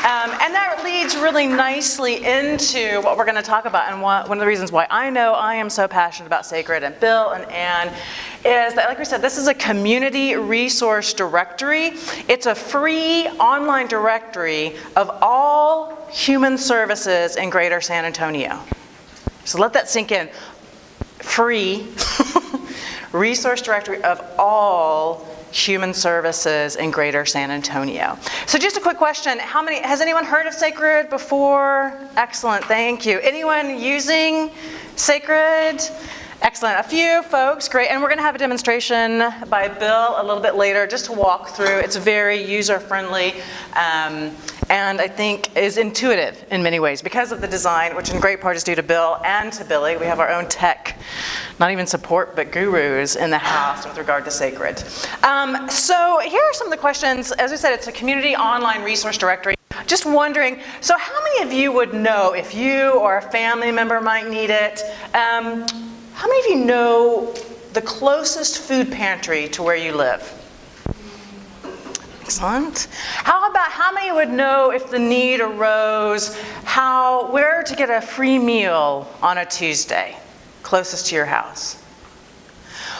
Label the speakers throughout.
Speaker 1: And that leads really nicely into what we're going to talk about, and one of the reasons why I know I am so passionate about SACRD, and Bill and Ann, is that, like we said, this is a community resource directory. It's a free online directory of all human services in Greater San Antonio. So let that sink in. Free resource directory of all human services in Greater San Antonio. So just a quick question, has anyone heard of SACRD before? Excellent, thank you. Anyone using SACRD? Excellent, a few folks, great. And we're gonna have a demonstration by Bill a little bit later just to walk through. It's very user-friendly and I think is intuitive in many ways because of the design, which in great part is due to Bill and to Billy. We have our own tech, not even support, but gurus in the house with regard to SACRD. So here are some of the questions. As I said, it's a community online resource directory. Just wondering, so how many of you would know if you or a family member might need it? How many of you know the closest food pantry to where you live? Excellent. How many would know if the need arose, where to get a free meal on a Tuesday closest to your house?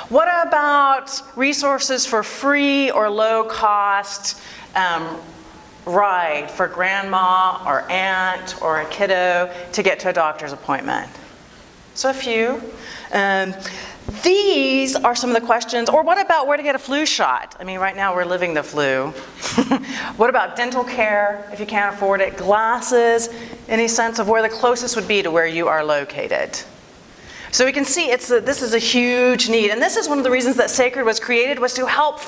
Speaker 1: What about resources for free or low cost ride for grandma or aunt or a kiddo to get to a doctor's appointment? So a few. These are some of the questions. Or what about where to get a flu shot? I mean, right now we're living the flu. What about dental care if you can't afford it? Glasses, any sense of where the closest would be to where you are located? So we can see this is a huge need. And this is one of the reasons that SACRD was created, was to help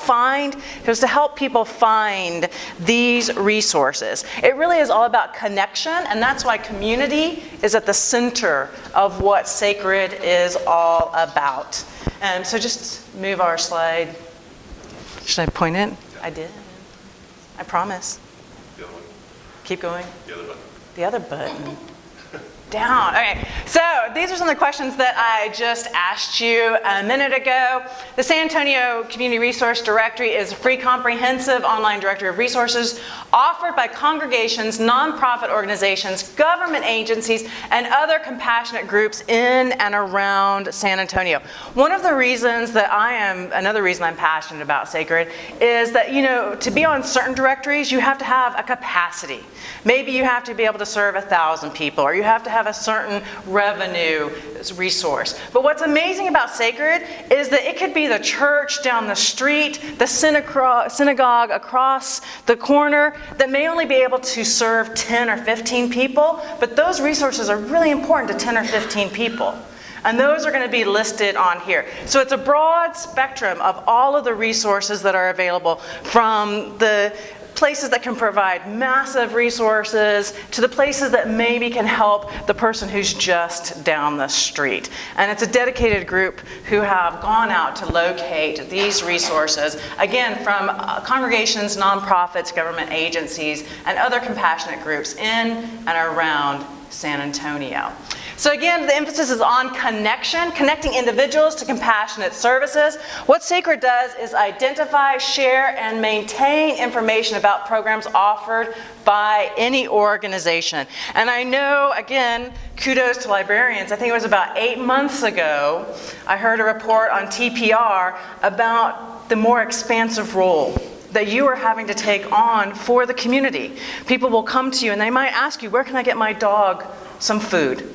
Speaker 1: people find these resources. It really is all about connection, and that's why community is at the center of what SACRD is all about. So just move our slide. Should I point it? I did. I promise.
Speaker 2: The other one.
Speaker 1: Keep going.
Speaker 2: The other button.
Speaker 1: The other button. Down. Okay, so these are some of the questions that I just asked you a minute ago. The San Antonio Community Resource Directory is a free, comprehensive online directory of resources offered by congregations, nonprofit organizations, government agencies, and other compassionate groups in and around San Antonio. Another reason I'm passionate about SACRD is that, to be on certain directories, you have to have a capacity. Maybe you have to be able to serve 1,000 people, or you have to have a certain revenue resource. But what's amazing about SACRD is that it could be the church down the street, the synagogue across the corner that may only be able to serve 10 or 15 people, but those resources are really important to 10 or 15 people. And those are going to be listed on here. So it's a broad spectrum of all of the resources that are available, from the places that can provide massive resources to the places that maybe can help the person who's just down the street. And it's a dedicated group who have gone out to locate these resources, again, from congregations, nonprofits, government agencies, and other compassionate groups in and around San Antonio. So again, the emphasis is on connection, connecting individuals to compassionate services. What SACRD does is identify, share, and maintain information about programs offered by any organization. And I know, again, kudos to librarians. I think it was about 8 months ago, I heard a report on TPR about the more expansive role that you are having to take on for the community. People will come to you and they might ask you, where can I get my dog some food?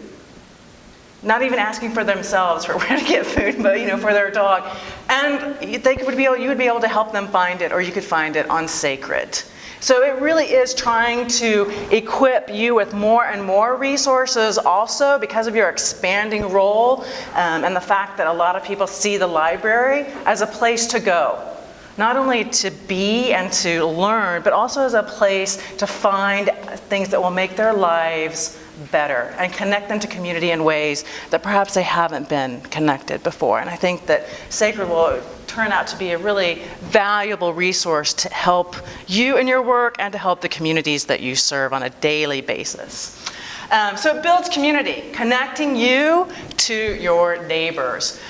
Speaker 1: Not even asking for themselves for where to get food, but for their dog. And you would be able to help them find it, or you could find it on SACRD. So it really is trying to equip you with more and more resources also because of your expanding role and the fact that a lot of people see the library as a place to go. Not only to be and to learn, but also as a place to find things that will make their lives better and connect them to community in ways that perhaps they haven't been connected before. And I think that SACRD will turn out to be a really valuable resource to help you in your work and to help the communities that you serve on a daily basis. So it builds community, connecting you to your neighbors.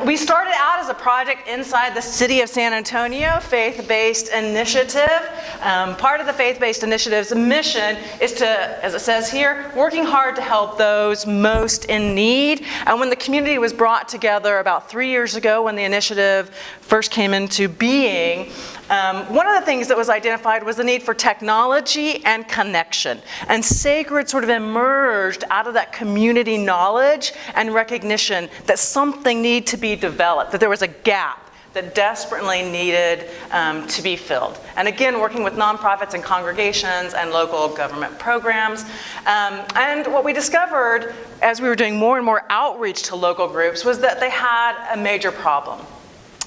Speaker 1: We started out as a project inside the City of San Antonio, faith-based initiative. Part of the faith-based initiative's mission is to, as it says here, working hard to help those most in need. And when the community was brought together about 3 years ago, when the initiative first came into being, one of the things that was identified was the need for technology and connection. And SACRD sort of emerged out of that community knowledge and recognition that something needed to be developed, that there was a gap that desperately needed to be filled. And again, working with nonprofits and congregations and local government programs. And what we discovered as we were doing more and more outreach to local groups was that they had a major problem.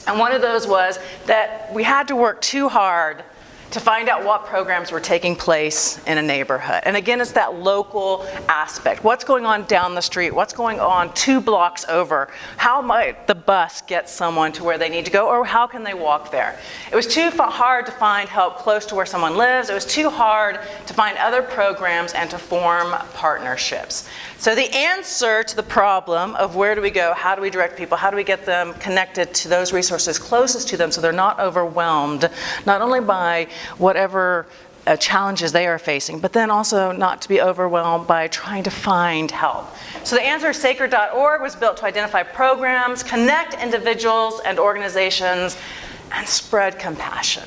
Speaker 1: And one of those was that we had to work too hard to find out what programs were taking place in a neighborhood. And again, it's that local aspect. What's going on down the street? What's going on 2 blocks over? How might the bus get someone to where they need to go, or how can they walk there? It was too hard to find help close to where someone lives. It was too hard to find other programs and to form partnerships. So the answer to the problem of where do we go, how do we direct people, how do we get them connected to those resources closest to them so they're not overwhelmed, not only by whatever challenges they are facing, but then also not to be overwhelmed by trying to find help. So the answer is SACRD.org was built to identify programs, connect individuals and organizations, and spread compassion.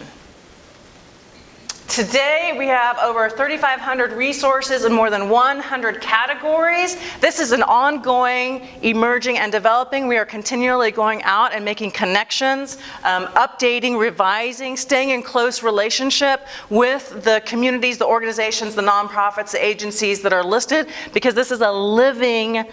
Speaker 1: Today, we have over 3,500 resources in more than 100 categories. This is an ongoing, emerging, and developing. We are continually going out and making connections, updating, revising, staying in close relationship with the communities, the organizations, the nonprofits, the agencies that are listed, because this is a living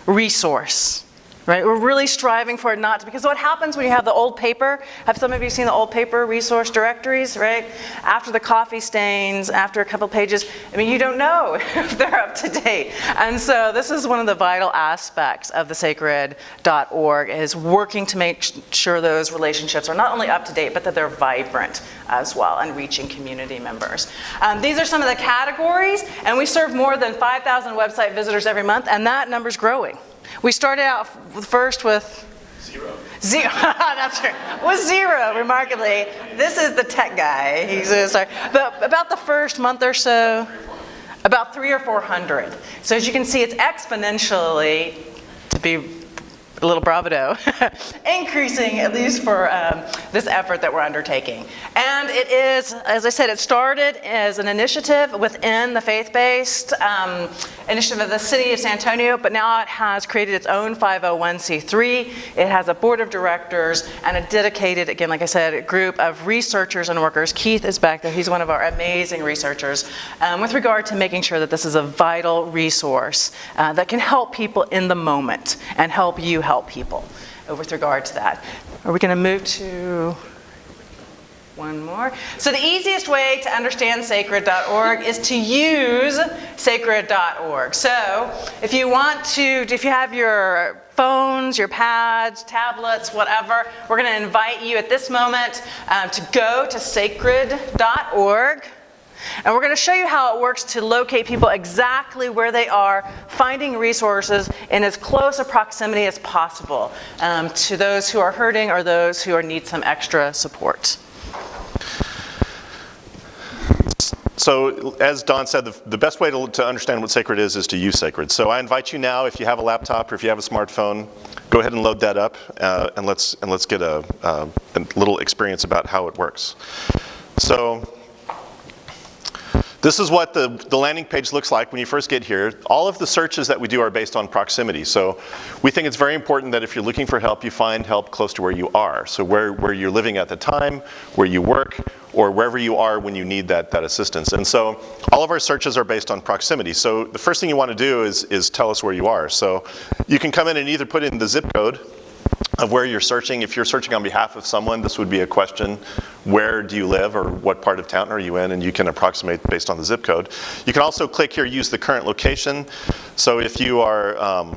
Speaker 1: resource. Right? We're really striving for it not to, because what happens when you have the old paper, have some of you seen the old paper resource directories, right? After the coffee stains, after a couple pages, I mean, you don't know if they're up to date. And so this is one of the vital aspects of the SACRD.org, is working to make sure those relationships are not only up to date, but that they're vibrant as well and reaching community members. These are some of the categories, and we serve more than 5,000 website visitors every month, and that number's growing. We started out first with zero. That's right. Was zero, remarkably. This is the tech guy. He's sorry. But about the first month or so, about 300 or 400. So as you can see, it's exponentially, to be a little bravado, increasing, at least for this effort that we're undertaking. And it is, as I said, it started as an initiative within the faith-based initiative of the City of San Antonio, but now it has created its own 501c3. It has a board of directors and a dedicated, again, like I said, a group of researchers and workers. Keith is back there. He's one of our amazing researchers with regard to making sure that this is a vital resource that can help people in the moment and help you help people with regard to that. Are we going to move to one more? So the easiest way to understand SACRD.org is to use SACRD.org. So if you have your phones, your pads, tablets, whatever, we're going to invite you at this moment to go to SACRD.org. And we're going to show you how it works to locate people exactly where they are, finding resources in as close a proximity as possible to those who are hurting or those who need some extra support.
Speaker 2: So as Dhawn said, the best way to understand what SACRD is to use SACRD. So I invite you now, if you have a laptop or if you have a smartphone, go ahead and load that up and let's get a little experience about how it works. So this is what the landing page looks like when you first get here. All of the searches that we do are based on proximity. So we think it's very important that if you're looking for help, you find help close to where you are. So where you're living at the time, where you work, or wherever you are when you need that assistance. And so all of our searches are based on proximity. So the first thing you want to do is tell us where you are. So you can come in and either put in the zip code of where you're searching. If you're searching on behalf of someone, this would be a question: where do you live, or what part of town are you in? And you can approximate based on the zip code. You can also click here, use the current location. So if you are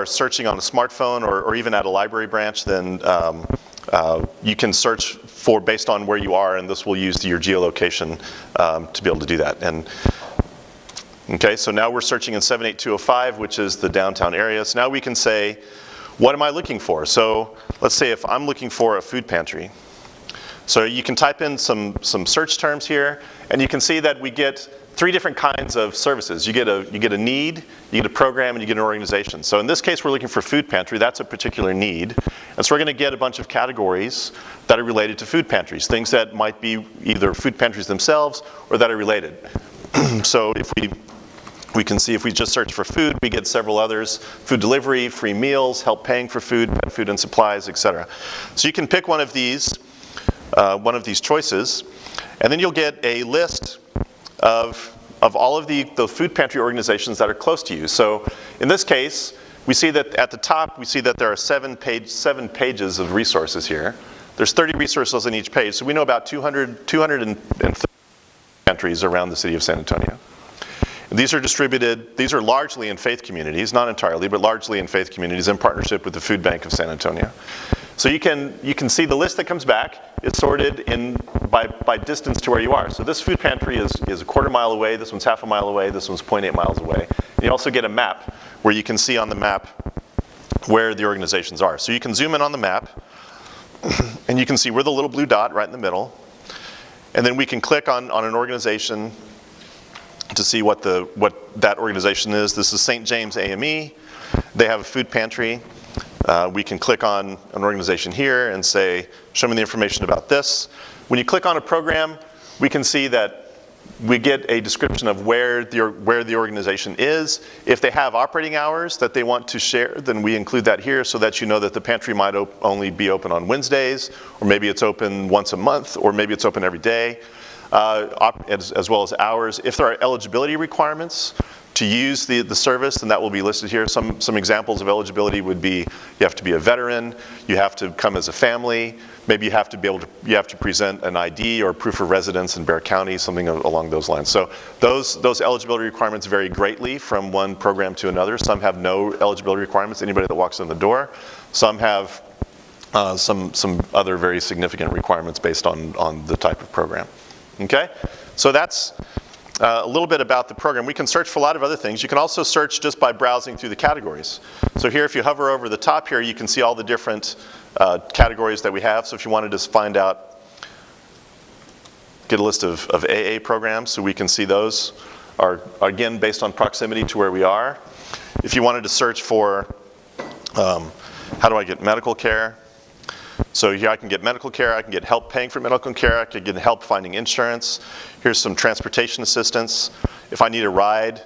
Speaker 2: searching on a smartphone or even at a library branch, then you can search for based on where you are, and this will use your geolocation to be able to do that. And Okay, so now we're searching in 78205, which is the downtown area. So now we can say, what am I looking for? So let's say if I'm looking for a food pantry. So you can type in some search terms here, and you can see that we get 3 different kinds of services. You get a need, you get a program, and you get an organization. So in this case, we're looking for food pantry. That's a particular need. And so we're going to get a bunch of categories that are related to food pantries, things that might be either food pantries themselves or that are related. So if we can see if we just search for food, we get several others: food delivery, free meals, help paying for food, pet food and supplies, etc. So you can pick one of these choices, and then you'll get a list of all of the food pantry organizations that are close to you. So in this case, we see that at the top, we see that there are 7 pages of resources here. There's 30 resources on each page, so we know about 230 pantries around the city of San Antonio. These are distributed, these are largely in faith communities, not entirely, but largely in faith communities in partnership with the Food Bank of San Antonio. So you can see the list that comes back is sorted in by distance to where you are. So this food pantry is a quarter mile away, this one's half a mile away, this one's 0.8 miles away. And you also get a map where you can see on the map where the organizations are. So you can zoom in on the map, and you can see we're the little blue dot right in the middle. And then we can click on an organization to see what that organization is. This is St. James AME. They have a food pantry. We can click on an organization here and say, show me the information about this. When you click on a program, we can see that we get a description of where the organization is. If they have operating hours that they want to share, then we include that here so that you know that the pantry might only be open on Wednesdays, or maybe it's open once a month, or maybe it's open every day, as well as hours. If there are eligibility requirements to use the service, then that will be listed here. Some examples of eligibility would be you have to be a veteran, you have to come as a family, maybe you have to present an ID or proof of residence in Bexar County, something along those lines. So those eligibility requirements vary greatly from one program to another. Some have no eligibility requirements, anybody that walks in the door. Some have some other very significant requirements based on the type of program. Okay, so that's a little bit about the program. We can search for a lot of other things. You can also search just by browsing through the categories. So here, if you hover over the top here, you can see all the different categories that we have. So if you wanted to find out, get a list of AA programs, so we can see those are, again, based on proximity to where we are. If you wanted to search for, how do I get medical care? So here I can get medical care, I can get help paying for medical care, I can get help finding insurance. Here's some transportation assistance. If I need a ride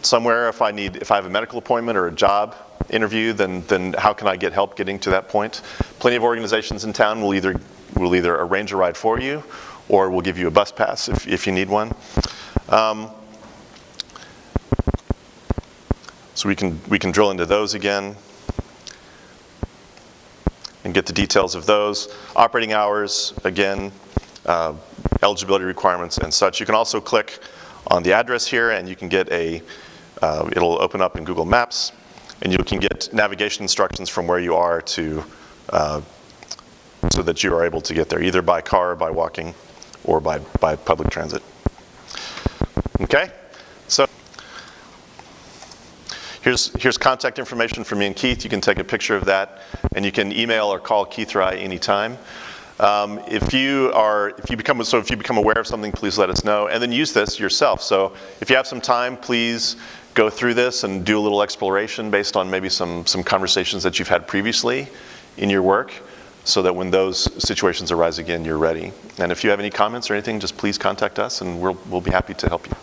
Speaker 2: somewhere, if I have a medical appointment or a job interview, then how can I get help getting to that point? Plenty of organizations in town will either arrange a ride for you, or will give you a bus pass if you need one. So we can drill into those again and get the details of those. Operating hours, again, eligibility requirements and such. You can also click on the address here, and you can get it'll open up in Google Maps, and you can get navigation instructions from where you are to, so that you are able to get there, either by car, or by walking, or by public transit. Okay, so here's contact information for me and Keith. You can take a picture of that, and you can email or call Keith or I anytime. If you become aware of something, please let us know, and then use this yourself. So if you have some time, please go through this and do a little exploration based on maybe some conversations that you've had previously in your work, so that when those situations arise again, you're ready. And if you have any comments or anything, just please contact us, and we'll be happy to help you.